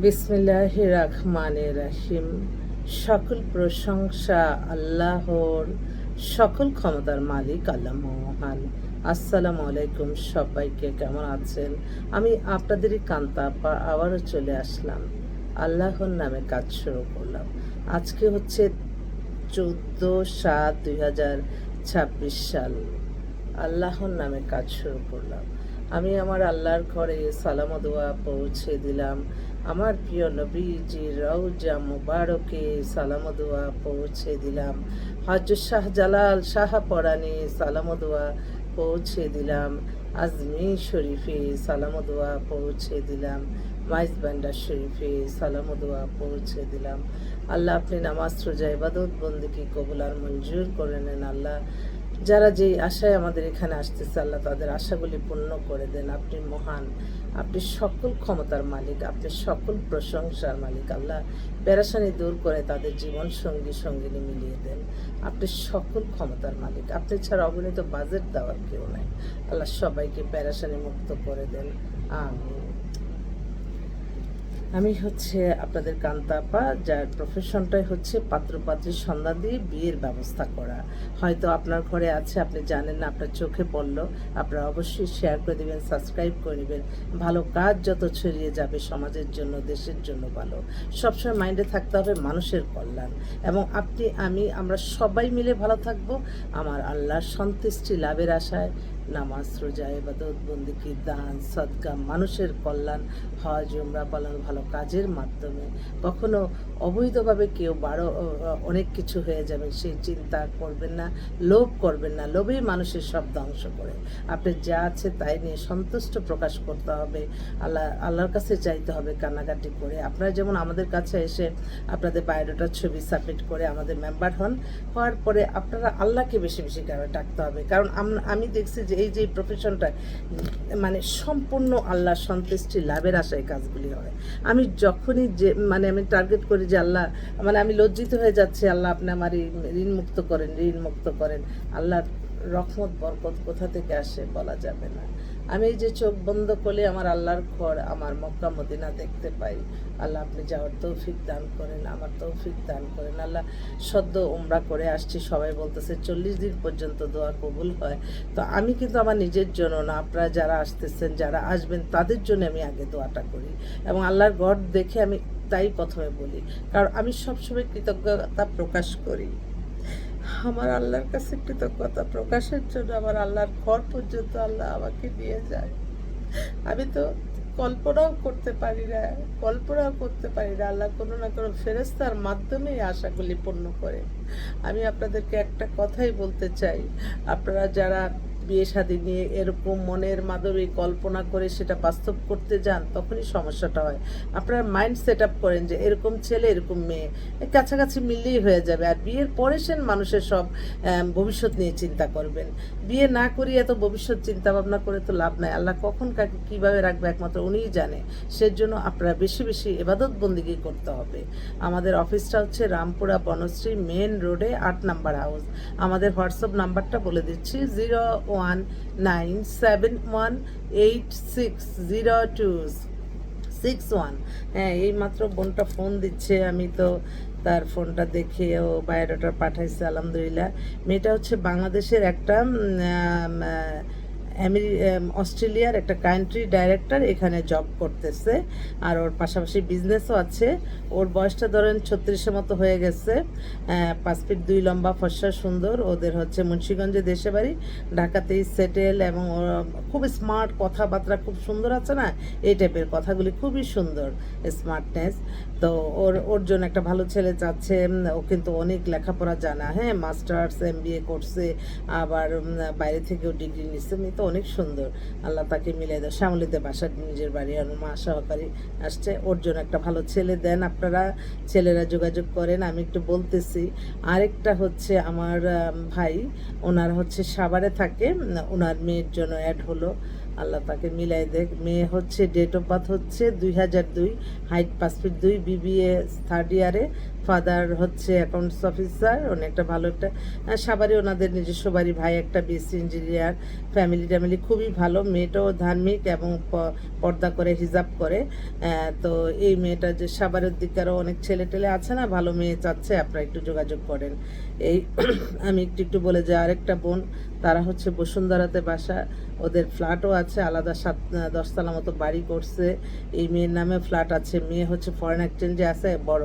বিসমিল্লাহির রহমানির রহিম। সকল প্রশংসা আল্লাহর, সকল ক্ষমতার মালিক আল্লাহ মহান। আসসালামু আলাইকুম, সবাইকে কেমন আছেন? আমি আপনাদেরই কান্তা আপা আবারও চলে আসলাম। আল্লাহর নামে কাজ শুরু করলাম। আজকে হচ্ছে 14/7/2026 সাল। আল্লাহর নামে কাজ শুরু করলাম। আমি আমার আল্লাহর ঘরে সালাম ও দোয়া পৌঁছে দিলাম। আমার প্রিয় নবীজির রওজা মুবারকে সালাম ও দোয়া পৌঁছে দিলাম। হযরত শাহজালাল শাহপরাণে সালাম ও দোয়া পৌঁছে দিলাম। আজমির শরীফে সালাম ও দোয়া পৌঁছে দিলাম। মাইজ বান্ডার শরীফে সালাম ও দোয়া পৌঁছে দিলাম। আল্লাহ আপনি নামাজ রোজা ইবাদত বন্দেগী কবুল আর মঞ্জুর করে নেন। আল্লাহ যারা যেই আশায় আমাদের এখানে আসতেছে, আল্লাহ তাদের আশাগুলি পূর্ণ করে দেন। আপনি মহান, আপনি সকল ক্ষমতার মালিক, আপনি সকল প্রশংসার মালিক। আল্লাহ পেরেশানি দূর করে তাদের জীবন সঙ্গী সঙ্গিনী মিলিয়ে দেন। আপনি সকল ক্ষমতার মালিক, আপনি ছাড়া অগণিত বাজেট দেওয়ার কেউ নাই। আল্লাহ সবাইকে পেরেশানি মুক্ত করে দেন, আমিন। আমি হচ্ছে আপনাদের কান্তাপা, যার প্রফেশনটাই হচ্ছে পাত্রপাত্রীর সন্ধান দিয়ে বিয়ের ব্যবস্থা করা। হয়তো আপনার ঘরে আছে, আপনি জানেন না, আপনার চোখে পড়লো, আপনারা অবশ্যই শেয়ার করে দেবেন, সাবস্ক্রাইব করে নেবেন। ভালো কাজ যত ছড়িয়ে যাবে সমাজের জন্য, দেশের জন্য ভালো। সবসময় মাইন্ডে থাকতে হবে মানুষের কল্যাণ, এবং আপনি আমরা সবাই মিলে ভালো থাকবো আমার আল্লাহর সন্তুষ্টি লাভের আশায়। নামাজ রোজা ইবাদত বন্দেগী দান সদকা, মানুষের কল্যাণ, হজ উমরা পালন, ভালো কাজের মাধ্যমে। কখনো অবৈধভাবে কেউ অনেক কিছু হয়ে যাবে সেই চিন্তা করবেন না, লোভ করবেন না। লোভেই মানুষের সব ধ্বংস করে। আপনি যা আছে তাই নিয়ে সন্তুষ্ট প্রকাশ করতে হবে, আল্লাহর কাছে চাইতে হবে কান্নাকাটি করে। আপনারা যেমন আমাদের কাছে এসে আপনাদের বায়োডাটার ছবি সাবমিট করে আমাদের মেম্বার হওয়ার পরে আপনারা আল্লাহকে বেশি বেশি ডাকতে হবে। কারণ আমি দেখছি যে এই যে প্রফেশনটা মানে সম্পূর্ণ আল্লাহর সন্তুষ্টি লাভের আশায় কাজগুলি হয়। আমি যখনই যে আমি টার্গেট করি যে আল্লাহ, আমি লজ্জিত হয়ে যাচ্ছি, আল্লাহ আপনি আমার ঋণ মুক্ত করেন, ঋণ মুক্ত করেন। আল্লাহর রহমত বরকত কোথা থেকে আসে বলা যাবে না। আমি এই যে চোখ বন্ধ করলে আমার আল্লাহর ঘর, আমার মক্কা মদিনা দেখতে পাই। আল্লাহ আপনি যাওয়ার তৌফিক দান করেন, আমার তৌফিক দান করেন। আল্লাহ সদ্য উমরা করে আসছি, সবাই বলতেছে 40 দিন পর্যন্ত দোয়া কবুল হয়। তো আমি কিন্তু আমার নিজের জন্য না, আপনারা যারা আসতেছেন, যারা আসবেন, তাদের জন্য আমি আগে দোয়াটা করি, এবং আল্লাহর ঘর দেখে আমি তাই প্রথমে বলি। কারণ আমি সবসময় কৃতজ্ঞতা প্রকাশ করি আমার আল্লাহর কাছে। কৃতজ্ঞতা প্রকাশের জন্য আমার আল্লাহর ঘর পর্যন্ত আল্লাহ আমাকে নিয়ে যায়। আমি তো কল্পনাও করতে পারি না, আল্লাহ কোনো না কোনো ফেরেশতার মাধ্যমে এই আশাগুলি পূর্ণ করে। আমি আপনাদেরকে একটা কথাই বলতে চাই, আপনারা যারা বিয়ে শাদী নিয়ে এরকম মনের মাধুরী কল্পনা করে সেটা বাস্তব করতে যান, তখনই সমস্যাটা হয়। আপনারা মাইন্ড সেট আপ করেন যে এরকম ছেলে এরকম মেয়ে কাছাকাছি মিললেই হয়ে যাবে, আর বিয়ের পরে সেন মানুষের সব ভবিষ্যৎ নিয়ে চিন্তা করবেন। বিয়ে না করি এত ভবিষ্যৎ চিন্তা ভাবনা করে তো লাভ নাই। আল্লাহ কখন কাকে কীভাবে রাখবে একমাত্র উনিই জানে। সেজন্য আপনারা বেশি বেশি ইবাদত বন্দেগী করতে হবে। আমাদের অফিসটা হচ্ছে রামপুরা বনশ্রী মেন রোডে 8 নাম্বার হাউস। আমাদের হোয়াটসঅ্যাপ নাম্বারটা বলে দিচ্ছি, 01971860261। হ্যাঁ, এইমাত্র বোনটা ফোন দিচ্ছে, আমি তো তার ফোনটা দেখে ও বায়োডাটা পাঠাইছে। আলহামদুলিল্লাহ। মেয়েটা হচ্ছে বাংলাদেশের একটা অস্ট্রেলিয়ার একটা কান্ট্রি ডাইরেক্টর, এখানে জব করতেছে, আর ওর পাশাপাশি বিজনেসও আছে। ওর বয়সটা ধরেন 36-এর মতো হয়ে গেছে। 5 ফিট 2 লম্বা, ফর্সা, সুন্দর। ওদের হচ্ছে মুন্সিগঞ্জে দেশে বাড়ি, ঢাকাতেই সেটেল, এবং খুব স্মার্ট, কথাবার্তা খুব সুন্দর আছে না, এই টাইপের কথাগুলি খুবই সুন্দর, স্মার্টনেস। তো ওর জন্য একটা ভালো ছেলে চাচ্ছে। ও কিন্তু অনেক লেখাপড়া জানা, হ্যাঁ, মাস্টার্স MBA করছে, আবার বাইরে থেকেও ডিগ্রি নিচ্ছে। মেয়ে তো অনেক সুন্দর, আল্লাহ তাকে মিলিয়ে দেয়। শ্যামলীতে বাসার নিজের বাড়ি, আর মা সহকারী আসছে। ওর জন্য একটা ভালো ছেলে দেন, আপনারা ছেলেরা যোগাযোগ করেন। আমি একটু বলতেছি। আরেকটা হচ্ছে আমার ভাই, ওনার হচ্ছে সাভারে থাকে, ওনার মেয়ের জন্য অ্যাড হলো, আল্লাহ তাকে মিলাই দেখ। মেয়ে হচ্ছে ডেট অফ বার্থ হচ্ছে 2002, হাইট 5 ফিট 2, BBA 3rd ইয়ারে, ফাদার হচ্ছে অ্যাকাউন্টস অফিসার, উনি একটা ভালো একটা সাভারে ওনাদের নিজস্ব বাড়ি, ভাই একটা বিএসসি ইঞ্জিনিয়ার, ফ্যামিলি ট্যামিলি খুবই ভালো। মেয়েটাও ধার্মিক এবং পর্দা করে, হিজাব করে। তো এই মেয়েটা যে সাভারের দিকেরও অনেক ছেলে টেলে আছে না, ভালো মেয়ে চাচ্ছে, আপনারা একটু যোগাযোগ করেন। এই আমি একটু একটু বলে যাই, আরেকটা বোন তারা হচ্ছে বসুন্ধরাতে বাসা, ওদের ফ্ল্যাটও আছে, আলাদা 7-10 তলা মতো বাড়ি করছে। এই মেয়ের নামে ফ্ল্যাট আছে। মেয়ে হচ্ছে ফরেন এক্সচেঞ্জে আছে, বড়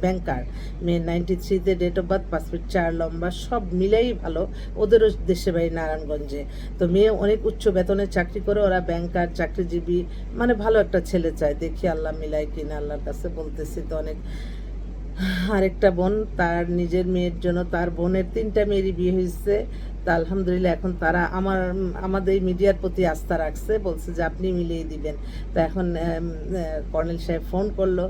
ব্যাংকার। মেয়ের 93-তে ডেট অফ বার্থ, 5 ফিট 4 লম্বা, সব মিলেই ভালো। ওদেরও দেশে বাড়ি নারায়ণগঞ্জে। তো মেয়ে অনেক উচ্চ বেতনে চাকরি করে, ওরা ব্যাংকার, চাকরিজীবী, মানে ভালো একটা ছেলে চায়। দেখি আল্লাহ মিলাই কিনা, আল্লাহর কাছে বলতেছি তো অনেক। আরেকটা বোন, তার নিজের মেয়ের জন্য, তার বোনের 3টা মেয়েরই বিয়ে হয়েছে। তা আলহামদুলিল্লাহ এখন তারা আমাদের এই মিডিয়ার প্রতি আস্থা রাখছে, বলছে যে আপনি মিলিয়ে দিবেন। তো এখন কর্নেল সাহেব ফোন করলো,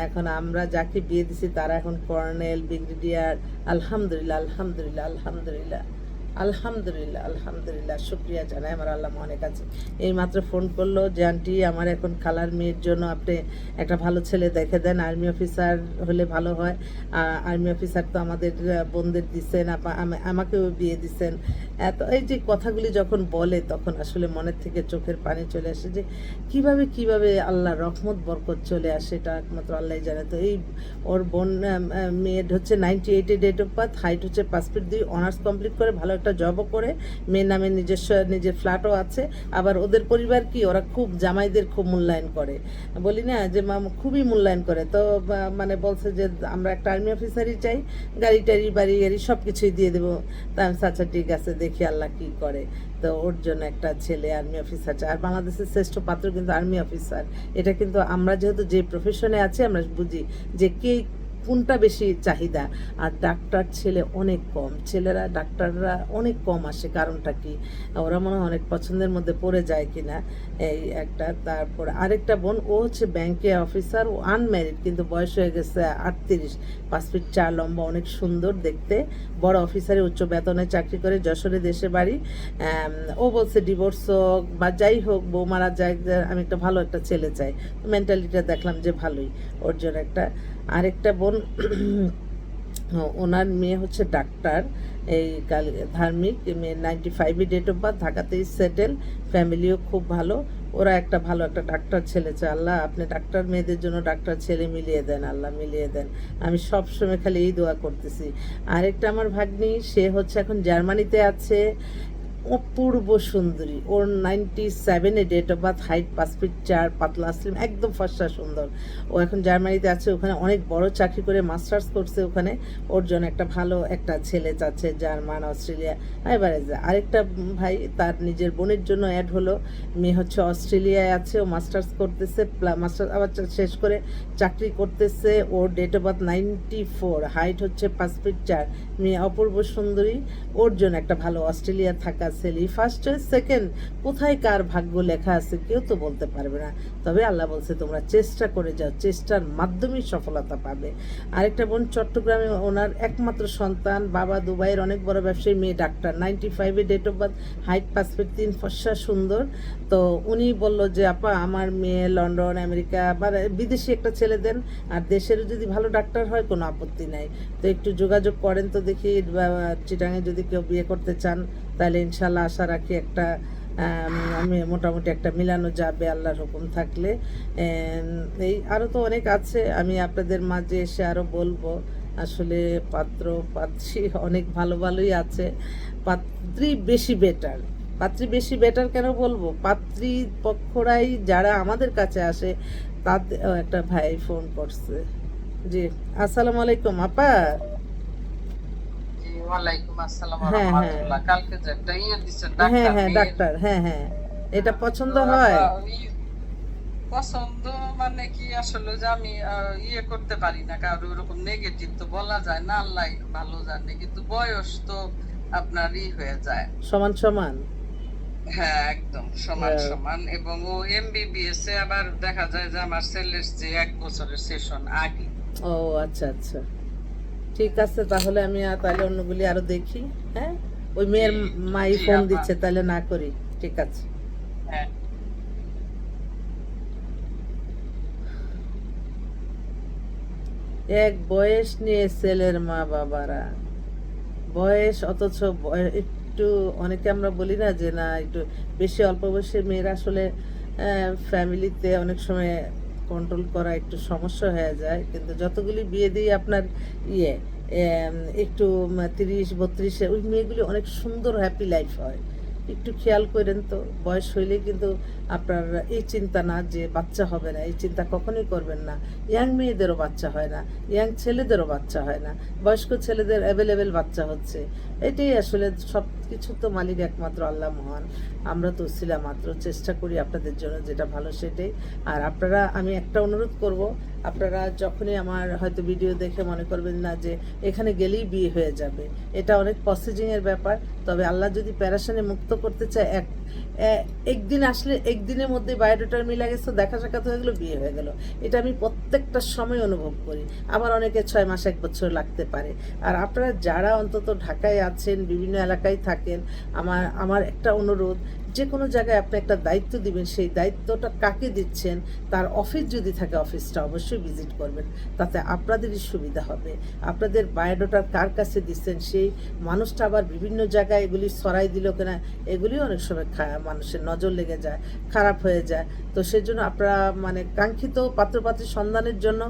এখন আমরা যাকে বিয়ে দিছি তারা এখন কর্নেল, ব্রিগেডিয়ার। আলহামদুলিল্লাহ, আলহামদুলিল্লাহ, আলহামদুলিল্লাহ, আলহামদুলিল্লাহ, আলহামদুলিল্লাহ, শুক্রিয়া জানাই আমার আল্লাহ অনেক আছে। এই মাত্র ফোন করলো যে আন্টি আমার এখন খালার মেয়ের জন্য আপনি একটা ভালো ছেলে দেখে দেন, আর্মি অফিসার হলে ভালো হয়। আর্মি অফিসার তো আমাদের বোনদের দিচ্ছেন, আমাকেও বিয়ে দিচ্ছেন। এত এই যে কথাগুলি যখন বলে তখন আসলে মনের থেকে চোখের পানি চলে আসে, যে কিভাবে কিভাবে আল্লাহ রহমত বরকত চলে আসে, এটা একমাত্র আল্লাহই জানে। তো এই ওর বোন মেয়ের হচ্ছে 98-এ ডেট অফ বার্থ, হাইট হচ্ছে 5 ফিট 2, অনার্স কমপ্লিট করে ভালো একটা জবও করে, মেয়ের নামে নিজের ফ্ল্যাটও আছে। আবার ওদের পরিবার কি, ওরা খুব জামাইদের খুব মূল্যায়ন করে, বলি না যে খুবই মূল্যায়ন করে। তো মানে বলছে যে আমরা একটা আর্মি অফিসারই চাই, গাড়ি টাড়ি বাড়ি গাড়ি সব কিছুই দিয়ে দেবো। তা আমি আচ্ছা ঠিক আছে, দেখি আল্লাহ কি করে। তো ওর জন্য একটা ছেলে আর্মি অফিসার চাই। আর বাংলাদেশের শ্রেষ্ঠ পাত্র কিন্তু আর্মি অফিসার। এটা কিন্তু আমরা যেহেতু যে প্রফেশনে আছি আমরা বুঝি যে কে কোনটা বেশি চাহিদা। আর ডাক্তার ছেলে অনেক কম, ছেলেরা ডাক্তাররা অনেক কম আসে, কারণটা কি ওরা মনে হয় অনেক পছন্দের মধ্যে পড়ে যায় কিনা, এই একটা। তারপর আরেকটা বোন, ও হচ্ছে ব্যাংকে অফিসার, ও আনম্যারিড, কিন্তু বয়স হয়ে গেছে 38, 5 ফিট 4 লম্বা, অনেক সুন্দর দেখতে, বড় অফিসারে উচ্চ বেতনে চাকরি করে, যশোরে দেশে বাড়ি। ও বলছে ডিভোর্স হোক বা যাই হোক, বউ মারা যায়, আমি একটা ভালো একটা ছেলে চাই। মেন্টালিটা দেখলাম যে ভালোই, ওর জন্য একটা। আরেকটা বোন ওনার মেয়ে হচ্ছে ডাক্তার, এই ধার্মিক, মেয়ে 95-এ ডেট অফ বার্থ, ঢাকাতেই সেটেল, ফ্যামিলিও খুব ভালো। ওরা একটা ভালো একটা ডাক্তার ছেলে চায়। আল্লাহ আপনি ডাক্তার মেয়েদের জন্য ডাক্তার ছেলে মিলিয়ে দেন, আল্লাহ মিলিয়ে দেন। আমি সব সময় খালি এই দোয়া করতেছি। আরেকটা আমার ভাগ্নি, সে হচ্ছে এখন জার্মানিতে আছে, অপূর্ব সুন্দরী, ওর 97-এ date of birth, height 5 feet 4, পাতলা স্লিম, একদম ফর্সা সুন্দর। ও এখন জার্মানিতে আছে, ওখানে অনেক বড় চাকরি করে মাস্টার্স করছে ওখানে। ওর জন্য একটা ভালো একটা ছেলে চাচ্ছে, জার্মান, অস্ট্রেলিয়া। এবারে আরেকটা ভাই, তার নিজের বোনের জন্য অ্যাড হলো, মেয়ে হচ্ছে অস্ট্রেলিয়ায় আছে, ও মাস্টার্স করতেছে, মাস্টার্স আবার শেষ করে চাকরি করতেছে। ওর ডেট অফ বার্থ 94, হাইট হচ্ছে 5 ফিট 4, মেয়ে অপূর্ব সুন্দরী। ওর জন্য একটা ভালো অস্ট্রেলিয়া থাকা ছেলে। ফার্স্ট চয়েস, সেকেন্ড, কোথায় কার ভাগ্য লেখা আছে কেউ তো বলতে পারবে না। তবে আল্লাহ বলছে তোমরা চেষ্টা করে যাও, চেষ্টার মাধ্যমেই সফলতা পাবে। আরেকটা বোন চট্টগ্রামে, ওনার একমাত্র সন্তান, বাবা দুবাইয়ের অনেক বড় ব্যবসায়ী, মেয়ে ডাক্তার, 95-এ date of birth, height 5 feet 3, ফর্সা সুন্দর। তো উনি বলল যে আপা আমার মেয়ে লন্ডন, আমেরিকা বা বিদেশি একটা ছেলে দেন, আর দেশেরও যদি ভালো ডাক্তার হয় কোনো আপত্তি নাই। তো একটু যোগাযোগ করেন তো দেখি, চিটাঙে যদি কেউ বিয়ে করতে চান তাহলে ইনশাল্লাহ আশা রাখি একটা আমি মোটামুটি একটা মিলানো যাবে আল্লাহর হুকুম থাকলে। এই আরও তো অনেক আছে, আমি আপনাদের মাঝে এসে আরও বলবো। আসলে পাত্র পাত্রী অনেক ভালো ভালোই আছে, পাত্রী বেশি বেটার। পাত্রী বেশি বেটার কেন বলবো, পাত্রী পক্ষরাই যারা আমাদের কাছে আসে তাদের। একটা ভাই ফোন করছে, জি আসসালামু আলাইকুম আপা। ওয়ালাইকুম আসসালাম ওয়া হ্যাঁ হ্যাঁ রাহমাতুল্লাহ। কালকে যে একটা ইয়ে দিছেন হ্যাঁ ডাক্তার হ্যাঁ মেয়ের, ডাক্তার, হ্যাঁ হ্যাঁ, এটা পছন্দ তো হয়। আপা পছন্দ মানে কি আসলে যে আমি ইয়ে করতে পারি না, কারণ ওরকম নেগেটিভ তো বলা যায় না, আল্লাহ ভালো জানে, কিন্তু বয়স তো আপনার হয়ে যায়। সমান সমান। হ্যাঁ একদম সমান আহ, সমান, এবং ও এমবিবিএস এ আবার দেখা যায় যে আমার ছেলের যে 1 বছরের সেশন আগে। ও আচ্ছা আচ্ছা, ঠিক আছে তাহলে আমি তাহলে অন্যগুলি আরো দেখি। হ্যাঁ, ওই জি মেয়ের মাই জি ফোন আপা। দিচ্ছে, তাহলে না করি। ঠিক আছে। হ্যাঁ এক বয়স নিয়ে ছেলের মা বাবারা, বয়স অথচ একটু অনেকে আমরা বলি না যে না একটু বেশি অল্প বয়সের মেয়েরা আসলে ফ্যামিলিতে অনেক সময় কন্ট্রোল করা একটু সমস্যা হয়ে যায়, কিন্তু যতগুলি বিয়ে দিয়ে আপনার ইয়ে একটু 30-32 ওই মেয়েগুলি অনেক সুন্দর হ্যাপি লাইফ হয়। একটু খেয়াল করেন তো, বয়স হইলে কিন্তু আপনার এই চিন্তা না যে বাচ্চা হবে না, এই চিন্তা কখনোই করবেন না। ইয়াং মেয়েদেরও বাচ্চা হয় না, ইয়াং ছেলেদেরও বাচ্চা হয় না, বয়স্ক ছেলেদের অ্যাভেলেবেল বাচ্চা হচ্ছে। এটাই আসলে সব কিছু তো মালিক একমাত্র আল্লাহ মহান। আমরা তো উসিলা মাত্র, চেষ্টা করি আপনাদের জন্য যেটা ভালো সেটাই। আর আপনারা, আমি একটা অনুরোধ করব, আপনারা যখনই আমার হয়তো ভিডিও দেখে মনে করবেন না যে এখানে গেলেই বিয়ে হয়ে যাবে, এটা অনেক প্রসিজিংয়ের ব্যাপার। তবে আল্লাহ যদি প্যারাশানে মুক্ত করতে চায়, একদিন আসলে একদিনের মধ্যে বায়োডাটার মিলা গেছে, দেখা সাক্ষাৎ হয়ে গেলো, বিয়ে হয়ে গেল। এটা আমি প্রত্যেকটা সময় অনুভব করি। আবার অনেকে 6 মাস 1 বছর লাগতে পারে। আর আপনারা যারা অন্তত ঢাকায় আছেন, বিভিন্ন এলাকায় থাকেন, আমার একটা অনুরোধ, যে কোনো জায়গায় আপনি একটা দায়িত্ব দিবেন, সেই দায়িত্বটা কাকে দিচ্ছেন তার অফিস যদি থাকে অফিসটা অবশ্যই ভিজিট করবেন, তাতে আপনাদেরই সুবিধা হবে। আপনাদের বায়োডাটা কার কাছে দিচ্ছেন সেই মানুষটা আবার বিভিন্ন জায়গায় এগুলি ছড়াই দিল কিনা, এগুলি অনেক সময় মানুষের নজর লেগে যায়, খারাপ হয়ে যায়। তো সেজন্য আপনারা কাঙ্ক্ষিত পাত্রপাত্রীর সন্ধানের জন্য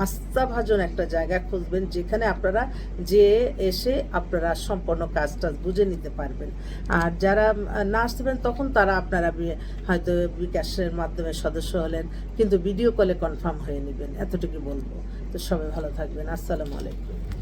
আস্থাভাজন একটা জায়গা খুঁজবেন, যেখানে আপনারা যে এসে আপনারা সম্পূর্ণ কাজটা বুঝে নিতে পারবেন। আর যারা না আসতে পারেন তখন তারা আপনারা হয়তো বিকাশের মাধ্যমে সদস্য হলেন, কিন্তু ভিডিও কলে কনফার্ম হয়ে নেবেন, এতটুকু বলবো। তো সবাই ভালো থাকবেন। আসসালামু আলাইকুম।